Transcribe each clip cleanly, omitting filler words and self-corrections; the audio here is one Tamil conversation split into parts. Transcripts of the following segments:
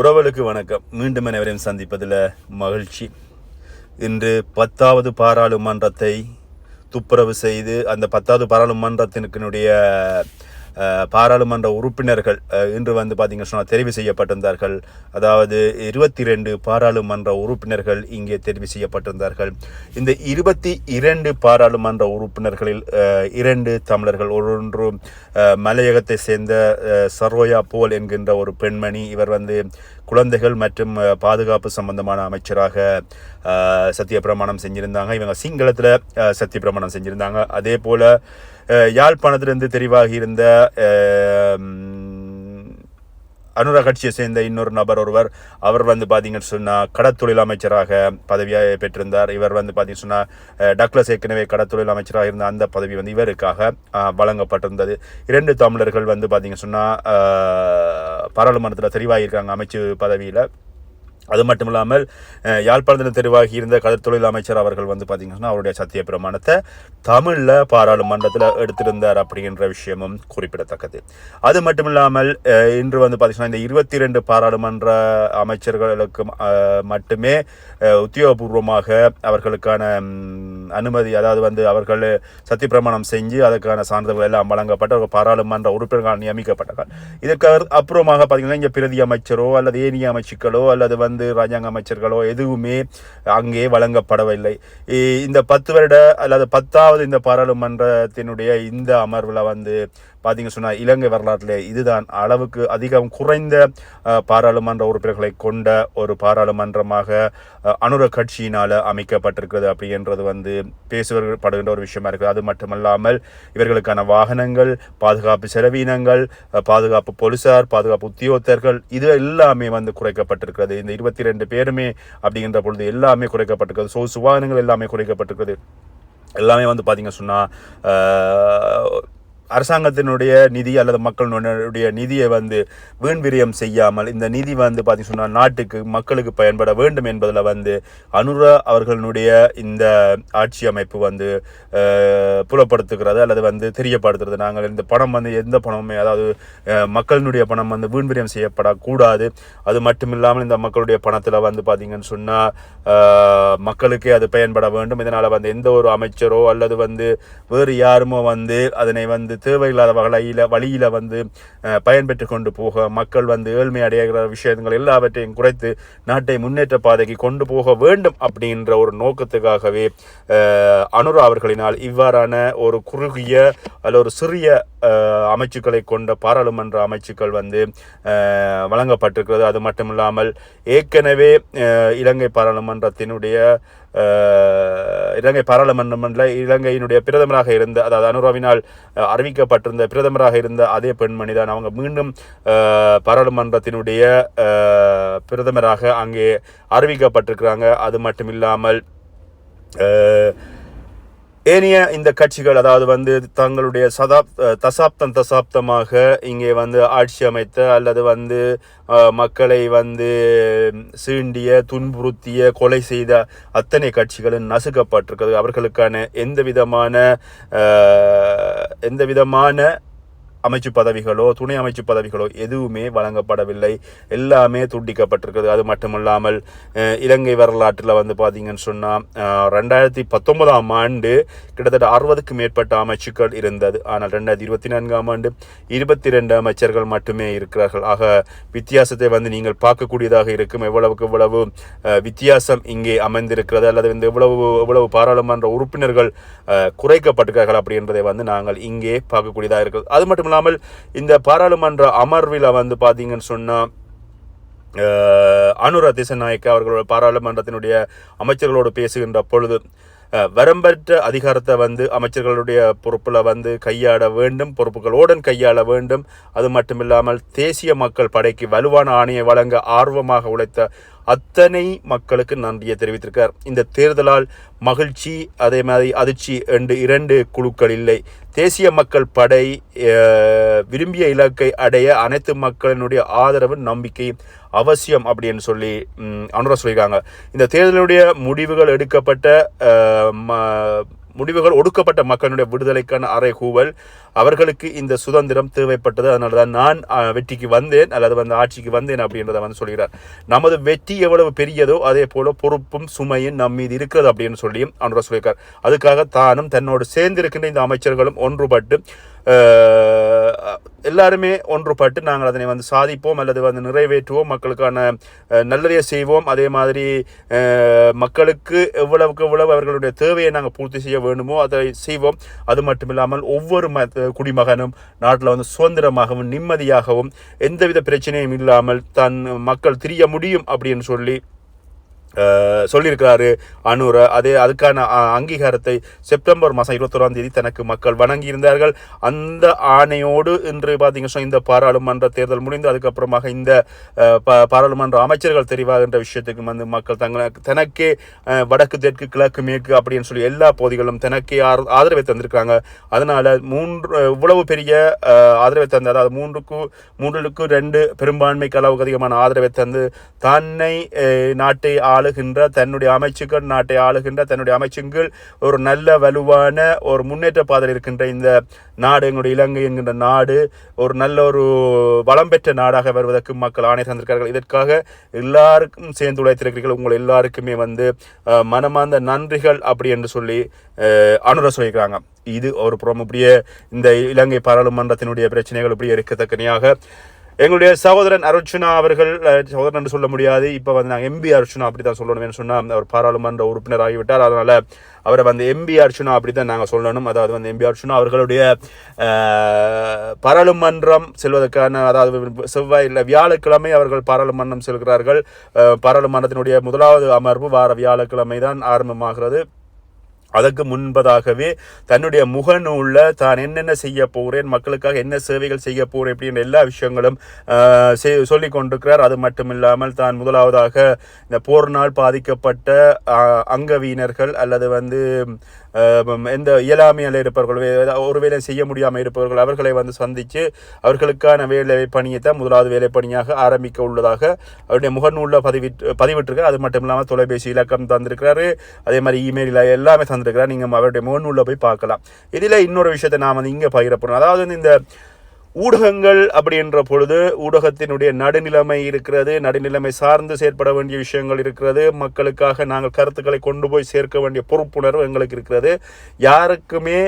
உறவுகளுக்கு வணக்கம். மீண்டும் அனைவரையும் சந்திப்பதில் மகிழ்ச்சி. இன்று 10வது பாராளுமன்றத்தை துப்புரவு செய்து அந்த 10வது பாராளுமன்றத்தினுடைய பாராளுமன்ற உறுப்பினர்கள் இன்று பார்த்தீங்கன்னா சொன்னால் தெரிவு செய்யப்பட்டிருந்தார்கள். அதாவது 22 பாராளுமன்ற உறுப்பினர்கள் இங்கே தெரிவு செய்யப்பட்டிருந்தார்கள். இந்த 22 பாராளுமன்ற உறுப்பினர்களில் 2 தமிழர்கள், ஒன்று மலையகத்தை சேர்ந்த சரோயா போல் என்கின்ற ஒரு பெண்மணி. இவர் குழந்தைகள் மற்றும் பாதுகாப்பு சம்பந்தமான அமைச்சராக சத்தியப்பிரமாணம் செஞ்சிருந்தாங்க. இவங்க சிங்களத்தில் சத்தியப்பிரமாணம் செஞ்சிருந்தாங்க. அதே போல யாழ்ப்பாணத்திலிருந்து தெரிவாகி இருந்த அனுரா கட்சியை சேர்ந்த இன்னொரு நபர் ஒருவர், அவர் பார்த்தீங்கன்னு சொன்னால் கடத்தொழில் அமைச்சராக பதவியாக பெற்றிருந்தார். இவர் பார்த்தீங்கன்னு சொன்னால் டக்ளஸ் ஏற்கனவே கடத்தொழில் அமைச்சராக இருந்த அந்த பதவி இவருக்காக வழங்கப்பட்டிருந்தது. 2 தமிழர்கள் பார்த்தீங்கன்னு சொன்னால் பாராளுமன்றத்தில் தெரிவாகியிருக்காங்க அமைச்சு பதவியில். அது மட்டும் இல்லாமல் யாழ்ப்பாணத்தில் தெரிவாகி இருந்த கடற்தொழில் அமைச்சர் அவர்கள் பார்த்தீங்கன்னா அவருடைய சத்திய பிரமாணத்தை தமிழில் பாராளுமன்றத்தில் எடுத்திருந்தார் அப்படின்ற விஷயமும் குறிப்பிடத்தக்கது. அது மட்டும் இல்லாமல் இன்று பார்த்தீங்கன்னா இந்த 22 பாராளுமன்ற அமைச்சர்களுக்கு மட்டுமே உத்தியோகபூர்வமாக அவர்களுக்கான அனுமதி, அதாவது அவர்கள் சத்திய பிரமாணம் செஞ்சு அதற்கான சான்றிதழ்கள் எல்லாம் வழங்கப்பட்ட பாராளுமன்ற உறுப்பினர்கள் நியமிக்கப்பட்டார்கள். இதற்கு அப்புறமாக பார்த்தீங்கன்னா இங்கே பிரதி அமைச்சரோ அல்லது ஏனைய அமைச்சுக்களோ அல்லது ராஜாங்க அமைச்சர்களோ எதுவுமே அங்கே வழங்கப்படவில்லை. இந்த 10 வருட அல்லது 10வது இந்த பாராளுமன்றத்தினுடைய இந்த அமர்வில் பார்த்தீங்க சொன்னால் இலங்கை வரலாற்றிலே இதுதான் அளவுக்கு அதிகம் குறைந்த பாராளுமன்ற உறுப்பினர்களை கொண்ட ஒரு பாராளுமன்றமாக அனுர கட்சியினால் அமைக்கப்பட்டிருக்கிறது அப்படின்றது பேசப்படுகின்ற ஒரு விஷயமா இருக்குது. அது மட்டுமல்லாமல் இவர்களுக்கான வாகனங்கள், பாதுகாப்பு செலவீனங்கள், பாதுகாப்பு போலீசார், பாதுகாப்பு உத்தியோகத்தர்கள், இது எல்லாமே குறைக்கப்பட்டிருக்கிறது. இந்த 22 பேருமே அப்படிங்கின்ற பொழுது எல்லாமே குறைக்கப்பட்டிருக்கிறது. சொகுசு வாகனங்கள் எல்லாமே குறைக்கப்பட்டிருக்கிறது. எல்லாமே பார்த்தீங்க சொன்னால் அரசாங்கத்தினுடைய நிதி அல்லது மக்களுடைய நிதியை வீண் விரயம் செய்யாமல் இந்த நிதி பார்த்தீங்க சொன்னால் நாட்டுக்கு மக்களுக்கு பயன்பட வேண்டும் என்பதில் அனுரா அவர்களுடைய இந்த ஆட்சி அமைப்பு புலப்படுத்துகிறது அல்லது தெரியப்படுத்துறது. நாங்கள் இந்த பணம் எந்த பணமுமே, அதாவது மக்களினுடைய பணம் வீண் விரயம் செய்யப்படக்கூடாது. அது மட்டும் இல்லாமல் இந்த மக்களுடைய பணத்தில் பார்த்தீங்கன்னு சொன்னால் மக்களுக்கே அது பயன்பட வேண்டும். இதனால் எந்த ஒரு அமைச்சரோ அல்லது வேறு யாருமோ அதனை தேவையில்லாத வழியில பயன்பெற்று கொண்டு போக, மக்கள் ஏழ்மை அடைகிற விஷயங்கள் எல்லாவற்றையும் குறைத்து நாட்டை முன்னேற்ற பாதைக்கு கொண்டு போக வேண்டும் அப்படின்ற ஒரு நோக்கத்துக்காகவே அனுரா அவர்களினால் இவ்வாறான ஒரு குறுகிய அல்ல ஒரு சிறிய அமைச்சுக்களை கொண்ட பாராளுமன்ற அமைச்சுக்கள் வழங்கப்பட்டிருக்கிறது. அது மட்டுமில்லாமல் ஏற்கனவே இலங்கை பாராளுமன்றத்தில் இலங்கையினுடைய பிரதமராக இருந்த, அதாவது அனுராவினால் அறிவிக்கப்பட்டிருந்த பிரதமராக இருந்த அதே பெண்மணி தான் அவங்க மீண்டும் பாராளுமன்றத்தினுடைய பிரதமராக அங்கே அறிவிக்கப்பட்டிருக்கிறாங்க. அது மட்டும் இல்லாமல் ஏனைய இந்த கட்சிகள், அதாவது தங்களுடைய தசாப்தமாக இங்கே ஆட்சி அமைத்த அல்லது மக்களை சீண்டிய, துன்புறுத்திய, கொலை செய்த அத்தனை கட்சிகளும் நசுக்கப்பட்டிருக்கிறது. அவர்களுக்கான எந்த விதமான அமைச்சு பதவிகளோ துணை அமைச்சு பதவிகளோ எதுவுமே வழங்கப்படவில்லை. எல்லாமே துண்டிக்கப்பட்டிருக்கிறது. அது மட்டுமில்லாமல் இலங்கை வரலாற்றில் பார்த்தீங்கன்னு சொன்னால் 2019ஆம் ஆண்டு கிட்டத்தட்ட 60க்கும் மேற்பட்ட அமைச்சுக்கள் இருந்தது. ஆனால் 2024ஆம் ஆண்டு 22 அமைச்சர்கள் மட்டுமே இருக்கிறார்கள். ஆக வித்தியாசத்தை நீங்கள் பார்க்கக்கூடியதாக இருக்கும். எவ்வளவு வித்தியாசம் இங்கே அமைந்திருக்கிறது அல்லது எவ்வளவு பாராளுமன்ற உறுப்பினர்கள் குறைக்கப்பட்டிருக்கிறார்கள் அப்படின்றதை நாங்கள் இங்கே பார்க்கக்கூடியதாக இருக்கிறது. அது மட்டும் இல்லாமல் இந்த பாராளுமன்ற அமர்வில் பார்த்தீங்கன்னு சொன்னா அனுர திசநாயக்க அவர்களோட பாராளுமன்றத்தினுடைய அமைச்சர்களோடு பேசுகின்ற பொழுது வரம்பற்ற அதிகாரத்தை அமைச்சர்களுடைய பொறுப்பில் கையாள வேண்டும், பொறுப்புகளுடன் கையாள வேண்டும். அது மட்டுமில்லாமல் தேசிய மக்கள் படைக்கு வலுவான ஆணையை வழங்க ஆர்வமாக உழைத்த அத்தனை மக்களுக்கு நன்றியை தெரிவித்திருக்கார். இந்த தேர்தலால் மகிழ்ச்சி, அதே மாதிரி அதிர்ச்சி என்று 2 குழுக்கள் இல்லை. தேசிய மக்கள் படை விரும்பிய இலக்கை அடைய அனைத்து மக்களினுடைய ஆதரவு, நம்பிக்கை அவசியம் அப்படின்னு சொல்லி அனுரா சொல்லியிருக்காங்க. இந்த தேர்தலுடைய முடிவுகள் எடுக்கப்பட்ட முடிவுகள் ஒடுக்கப்பட்ட மக்களுடைய விடுதலைக்கான அறைகூவல். அவர்களுக்கு இந்த சுதந்திரம் தேவைப்பட்டது, அதனால தான் நான் வெற்றிக்கு வந்தேன் அல்லது வந்து ஆட்சிக்கு வந்தேன் அப்படின்றத வந்து சொல்கிறார். நமது வெற்றி எவ்வளவு பெரியதோ அதே போல பொறுப்பும் சுமையும் நம் மீது இருக்கிறது அப்படின்னு சொல்லியும் அவர் சொல்லியிருக்கார். அதுக்காக தானும் தன்னோடு சேர்ந்திருக்கின்ற இந்த அமைச்சர்களும் ஒன்றுபட்டு எல்லாருமே ஒன்றுபட்டு நாங்கள் அதனை வந்து சாதிப்போம் அல்லது வந்து நிறைவேற்றுவோம், மக்களுக்கான நல்லதையை செய்வோம். அதே மாதிரி மக்களுக்கு எவ்வளவுக்கு எவ்வளவு அவர்களுடைய தேவையை நாங்கள் பூர்த்தி செய்ய வேண்டுமோ அதை செய்வோம். அது மட்டும் இல்லாமல் ஒவ்வொரு குடிமகனும் நாட்டில் வந்து சுதந்திரமாகவும் நிம்மதியாகவும் எந்தவித பிரச்சனையும் இல்லாமல் தன் மக்கள் திரிய முடியும் அப்படின்னு சொல்லியிருக்கிறாரு அனுர. அதுக்கான அங்கீகாரத்தை செப்டம்பர் மாதம் 21 தனக்கு மக்கள் வணங்கியிருந்தார்கள். அந்த ஆணையோடு இன்று பார்த்தீங்கன்னா இந்த பாராளுமன்ற தேர்தல் முடிந்து அதுக்கப்புறமாக இந்த பாராளுமன்ற அமைச்சர்கள் தெரிவாகின்ற விஷயத்துக்கு வந்து மக்கள் தனக்கே வடக்கு தெற்கு கிழக்கு மேற்கு அப்படின்னு சொல்லி எல்லா பகுதிகளும் தனக்கே ஆதரவை தந்திருக்காங்க. அதனால இவ்வளவு பெரிய ஆதரவை தந்து, அதாவது 3-2 பெரும்பான்மைக்கு அளவுக்கு அதிகமான ஆதரவை தந்து தன்னை நாட்டை ஆளுகின்ற தன்னுடைய அமைச்சுக்கள் நாட்டை ஆளுகின்ற தன்னுடைய அமைச்சுங்கள் ஒரு நல்ல வலுவான ஒரு முன்னேற்ற பாதையில் இருக்கின்ற இந்த நாடு, எங்களுடைய இலங்கை என்கின்ற நாடு ஒரு நல்ல ஒரு வளம் பெற்ற நாடாக வருவதற்கு மக்கள் ஆணை தந்திருக்கிறார்கள். இதற்காக எல்லாருக்கும் சேர்ந்து உழைத்திருக்கிறீர்கள். உங்கள் எல்லாருக்குமே வந்து மனமார்ந்த நன்றிகள் அப்படி என்று சொல்லி அனுர சொல்லியிருக்கிறாங்க. இது ஒரு புறம் இப்படியே இந்த இலங்கை பாராளுமன்றத்தினுடைய பிரச்சனைகள் இப்படியே இருக்கத்தக்கனையாக எங்களுடைய சகோதரன் அர்ச்சுனா அவர்கள், சகோதரன் என்று சொல்ல முடியாது, இப்போ வந்து நாங்கள் எம்பி அர்ச்சுனா அப்படி தான் சொல்லணும்னு சொன்னால் அவர் பாராளுமன்ற உறுப்பினர் ஆகிவிட்டார். அதனால் அவரை வந்து எம்பி அர்ச்சுனா அப்படி தான் நாங்கள் சொல்லணும். அதாவது வந்து எம்பி அர்ச்சுனா அவர்களுடைய பாராளுமன்றம் செல்வதற்கான, அதாவது செவ்வாய் இல்லை வியாழக்கிழமை அவர்கள் பாராளுமன்றம் செல்கிறார்கள். பாராளுமன்றத்தினுடைய முதலாவது அமர்வு வார வியாழக்கிழமை தான் ஆரம்பமாகிறது. அதற்கு முன்பதாகவே தன்னுடைய முகநூலில் தான் என்னென்ன செய்ய போகிறேன், மக்களுக்காக என்ன சேவைகள் செய்ய போகிறேன் அப்படின்ற எல்லா விஷயங்களும் சொல்லி கொண்டிருக்கிறார். அது மட்டும் இல்லாமல் தான் முதலாவதாக இந்த போர்னால் பாதிக்கப்பட்ட அங்கவீனர்கள் அல்லது வந்து எந்த இயலாமையில் இருப்பவர்கள், ஒரு வேலை செய்ய முடியாமல் இருப்பவர்கள், அவர்களை வந்து சந்தித்து அவர்களுக்கான வேலை பணியை தான் முதலாவது வேலை பணியாக ஆரம்பிக்க உள்ளதாக அவருடைய முகநூலில் பதிவிட்டிருக்கார். அது மட்டும் இல்லாமல் தொலைபேசி இலக்கம் தந்திருக்கிறாரு, அதே மாதிரி இமெயில் எல்லாமே தந்திருக்கிறார். நீங்கள் அவருடைய முகநூலில் போய் பார்க்கலாம். இதில் இன்னொரு விஷயத்தை நான் வந்து இங்கே பகிரப்போறேன். அதாவது இந்த ஊடகங்கள் அப்படின்ற பொழுது ஊடகத்தினுடைய நடுநிலைமை இருக்கிறது, நடுநிலைமை சார்ந்து செயற்பட வேண்டிய விஷயங்கள் இருக்கிறது, மக்களுக்காக நாங்கள் கருத்துக்களை கொண்டு போய் சேர்க்க வேண்டிய பொறுப்புணர்வு எங்களுக்கு இருக்கிறது. யாருக்குமே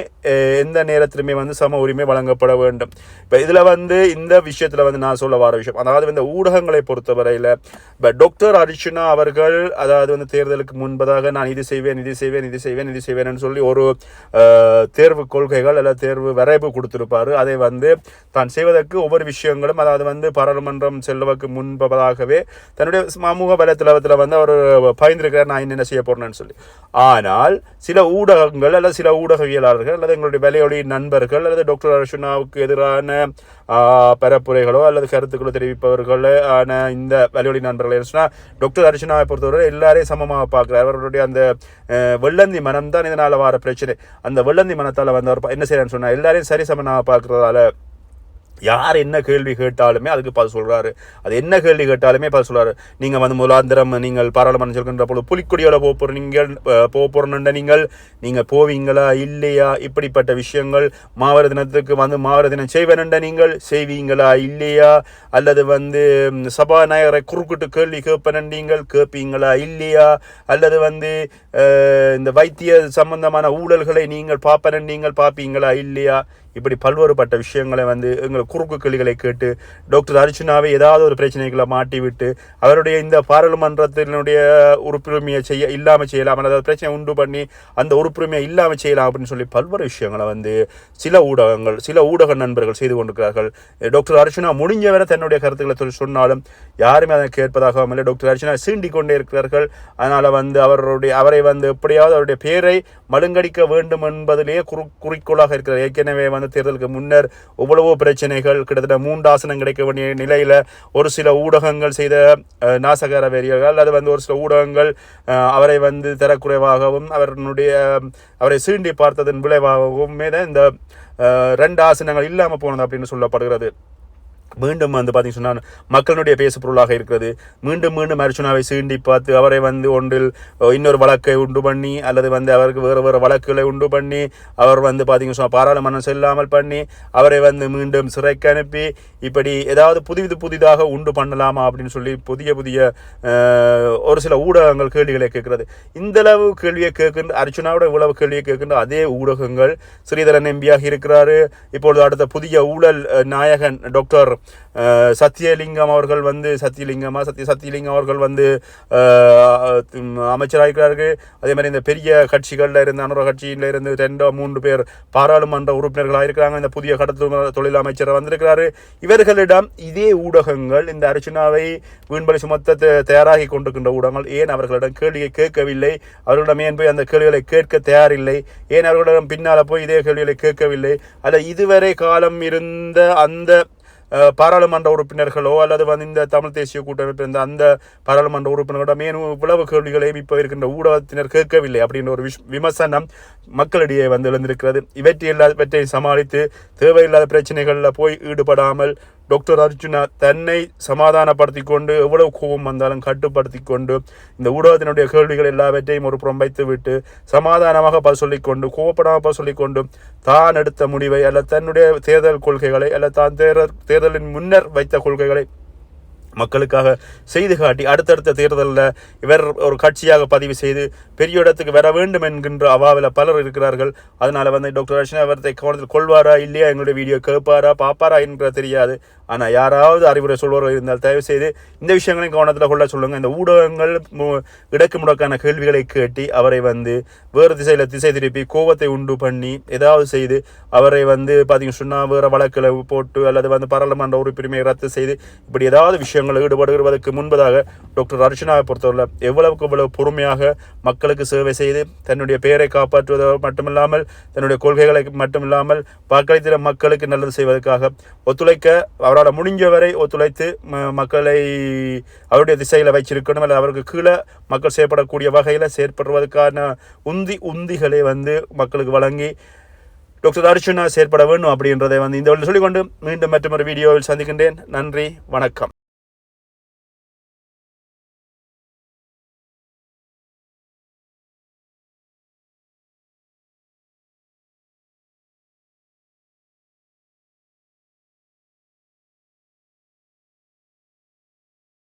எந்த நேரத்திலுமே வந்து சம உரிமை வழங்கப்பட வேண்டும். இப்போ இதில் வந்து இந்த விஷயத்தில் வந்து நான் சொல்ல வர விஷயம், அதாவது இந்த ஊடகங்களை பொறுத்தவரையில் இப்போ டாக்டர் அர்ச்சுனா அவர்கள் அதாவது வந்து தேர்தலுக்கு முன்பதாக நான் இது செய்வேன் சொல்லி ஒரு தேர்வு கொள்கைகள் அல்லது தேர்வு வரைவு கொடுத்திருப்பார். அதை வந்து தான் செய்வதற்கு ஒவ்வொரு விஷயங்களும், அதாவது வந்து பாராளுமன்றம் செல்வதற்கு முன்பதாகவே தன்னுடைய சமூக வலைத்தளத்தில் வந்து அவர் பயந்திருக்கிறார், நான் என்னென்ன செய்ய போறேன்னு சொல்லி. ஆனால் சில ஊடகங்கள் அல்லது சில ஊடகவியலாளர்கள் அல்லது எங்களுடைய வேலையொலி நண்பர்கள் அல்லது டாக்டர் அர்ச்சுனாவுக்கு எதிரான பரப்புரைகளோ அல்லது கருத்துக்களோ தெரிவிப்பவர்கள் இந்த வேலையொலி நண்பர்கள் என்ன சொன்னால், டாக்டர் அர்ச்சுனாவை பொறுத்தவரை எல்லாரையும் சமமாக பார்க்கிறார். அவர்களுடைய அந்த வெள்ளந்தி மனம் தான் இதனால் வர பிரச்சனை. அந்த வெள்ளந்தி மனத்தால் வந்து அவர் என்ன செய்யறான்னு சொன்னால், எல்லாரையும் சரி சமனாக பார்க்கறதால யார் என்ன கேள்வி கேட்டாலுமே அதுக்கு பதில் சொல்கிறாரு. அது என்ன கேள்வி கேட்டாலுமே பதில் சொல்கிறாரு. நீங்கள் வந்து முதலாந்திரம் நீங்கள் பாராளுமன்றம் சொல்கின்ற பொழுது புலிக்கொடியோட போகிறோன்னு நீங்கள் போவீங்களா இல்லையா, இப்படிப்பட்ட விஷயங்கள் மாவீர தினத்துக்கு வந்து மாவீர தினம் செய்வேன்ட நீங்கள் செய்வீங்களா இல்லையா, அல்லது வந்து சபாநாயகரை குறுக்கிட்டு கேள்வி நீங்கள் கேட்பீங்களா இல்லையா, அல்லது வந்து இந்த வைத்திய சம்பந்தமான ஊழல்களை நீங்கள் பார்ப்பீங்களா இல்லையா, இப்படி பல்வேறுபட்ட விஷயங்களை வந்து எங்களை குறுக்கு கேள்விகளை கேட்டு டாக்டர் அர்ச்சுனாவை ஏதாவது ஒரு பிரச்சனைகளை மாட்டி விட்டு அவருடைய இந்த பாராளுமன்றத்தினுடைய உறுப்புரிமையை இல்லாமல் செய்யலாம், அதாவது பிரச்சனை உண்டு பண்ணி அந்த உறுப்புரிமையை இல்லாமல் செய்யலாம் அப்படின்னு சொல்லி பல்வேறு விஷயங்களை வந்து சில ஊடக நண்பர்கள் செய்து கொண்டிருக்கிறார்கள். டாக்டர் அர்ச்சுனா முடிஞ்சவரை தன்னுடைய கருத்துக்களை சொன்னாலும் யாருமே அதை கேட்பதாக இல்லை. டாக்டர் அர்ச்சுனா சீண்டிக் கொண்டே இருக்கிறார்கள். அதனால் வந்து அவரை வந்து எப்படியாவது அவருடைய பேரை மழுங்கடிக்க வேண்டும் என்பதிலேயே குறிக்கோளாக இருக்கிறார். ஏற்கனவே வந்து தேர்தலுக்கு முன்னர் எவ்வளவோ பிரச்சனைகள், கிட்டத்தட்ட 3 ஆசனம் கிடைக்க வேண்டிய நிலையில ஒரு சில ஊடகங்கள் செய்த நாசகார வேரியர்கள், அது வந்து ஒரு சில ஊடகங்கள் அவரை வந்து தரக்குறைவாகவும் அவரை சீண்டி பார்த்ததன் விளைவாகவும் இந்த 2 ஆசனங்கள் இல்லாமல் போனது அப்படின்னு சொல்லப்படுகிறது. மீண்டும் வந்து பார்த்தீங்கன்னு சொன்னால் மக்களுடைய பேசு பொருளாக இருக்கிறது. மீண்டும் மீண்டும் அர்ச்சுனாவை சீண்டி பார்த்து அவரை வந்து ஒன்றில் இன்னொரு வழக்கை உண்டு பண்ணி அல்லது வந்து அவருக்கு வேறு வேறு வழக்குகளை உண்டு பண்ணி அவர் வந்து பார்த்தீங்கன்னு சொன்னால் பாராளுமன்றம் செல்லாமல் பண்ணி அவரை வந்து மீண்டும் சிறைக்கு அனுப்பி இப்படி ஏதாவது புதிதாக உண்டு பண்ணலாமா அப்படின்னு சொல்லி புதிய ஒரு சில ஊடகங்கள் கேள்விகளை கேட்கிறது. இந்தளவு கேள்வியை கேட்கின்ற அர்ச்சுனாவோட இவ்வளவு கேள்வியை கேட்கின்ற அதே ஊடகங்கள் ஸ்ரீதரன் எம்பியாக இருக்கிறாரு. இப்பொழுது அடுத்த புதிய ஊழல் நாயகன் டாக்டர் சத்தியலிங்கம் அவர்கள் வந்து சத்தியலிங்கம் அவர்கள் வந்து அமைச்சராகிறார்கள். அதே மாதிரி இந்த பெரிய கட்சிகளில் இருந்து அனுர கட்சியில இருந்து 2-3 பேர் பாராளுமன்ற உறுப்பினர்களாக இருக்கிறாங்க. இந்த புதிய கடற்தொழில் தொழில் அமைச்சர் வந்திருக்கிறாரு. இவர்களிடம் இதே ஊடகங்கள் இந்த அர்ச்சுனாவை வீண்பலி சுமத்த தயாராகி கொண்டிருக்கின்ற ஊடகங்கள் ஏன் அவர்களிடம் கேள்வியை கேட்கவில்லை? அவர்களிடம் ஏன் போய் அந்த கேள்விகளை கேட்க தயாரில்லை? ஏன் அவர்களிடம் பின்னால் போய் இதே கேள்விகளை கேட்கவில்லை? அல்ல இதுவரை காலம் இருந்த அந்த பாராளுமன்ற உறுப்பினர்களோ அல்லது வந்து இந்த தமிழ் தேசிய கூட்டமைப்பு இருந்த அந்த பாராளுமன்ற உறுப்பினர்களிடம் மேலும் இவ்வளவு கேள்விகளையும் இப்போ இருக்கின்ற ஊடகத்தினர் கேட்கவில்லை அப்படின்ற ஒரு விமர்சனம் மக்களிடையே வந்து எழுந்திருக்கிறது. இவற்றை சமாளித்து தேவையில்லாத பிரச்சனைகளில் போய் ஈடுபடாமல் டாக்டர் அர்ச்சுனா தன்னை சமாதானப்படுத்தி கொண்டு எவ்வளவு கோபம் வந்தாலும் கட்டுப்படுத்தி கொண்டு இந்த ஊடகத்தினுடைய கேள்விகள் எல்லாவற்றையும் ஒரு புறம் வைத்து விட்டு சமாதானமாக பதில் சொல்லிக்கொண்டு கோபப்படாமல் பதில் சொல்லிக்கொண்டு தான் எடுத்த முடிவை அல்ல தன்னுடைய தேர்தல் கொள்கைகளை அல்ல தான் தேர்தலின் முன்னர் வைத்த கொள்கைகளை மக்களுக்காக செய்து காட்டி அடுத்தடுத்த தேர்தலில் இவர் ஒரு கட்சியாக பதிவு செய்து பெரிய இடத்துக்கு வர வேண்டும் என்கின்ற அவாவில் பலர் இருக்கிறார்கள். அதனால வந்து டாக்டர் அர்ச்சுனா அவரை கவனத்தில் கொள்வாரா இல்லையா, எங்களுடைய வீடியோ கேட்பாரா பார்ப்பாரா என்கிற தெரியாது. ஆனால் யாராவது அறிவுரை சொல்வார்கள் இருந்தால் தயவு செய்து இந்த விஷயங்களையும் கவனத்தில் கொள்ள சொல்லுங்கள். இந்த ஊடகங்கள் இடக்கு முடக்கான கேள்விகளை கேட்டி அவரை வந்து வேறு திசை திருப்பி கோபத்தை உண்டு பண்ணி ஏதாவது செய்து அவரை வந்து பார்த்தீங்கன்னு சொன்னால் வேறு வழக்கில் போட்டு அல்லது வந்து பாராளுமன்ற உறுப்பினரை ரத்து செய்து இப்படி ஏதாவது விஷயங்கள் ஈடுபடுவதற்கு முன்பதாக டாக்டர் அர்ச்சுனாவை பொறுத்தவரை எவ்வளவு பொறுமையாக மக்களுக்கு சேவை செய்து தன்னுடைய பெயரை காப்பாற்றுவதோ மட்டுமில்லாமல் தன்னுடைய கொள்கைகளை மட்டுமில்லாமல் வாக்களித்த மக்களுக்கு நல்லது செய்வதற்காக ஒத்துழைக்க அவரால் முடிஞ்சவரை ஒத்துழைத்து மக்களை அவருடைய திசையில் வைச்சிருக்கணும். அல்லது அவருக்கு கீழே மக்கள் செயற்படக்கூடிய வகையில் செயற்படுவதற்கான உந்திகளை வந்து மக்களுக்கு வழங்கி டாக்டர் அர்ச்சுனா செயற்பட வேண்டும் அப்படின்றதை வந்து இந்த சொல்லிக்கொண்டு மீண்டும் மற்றொரு வீடியோவில் சந்திக்கின்றேன். நன்றி, வணக்கம்.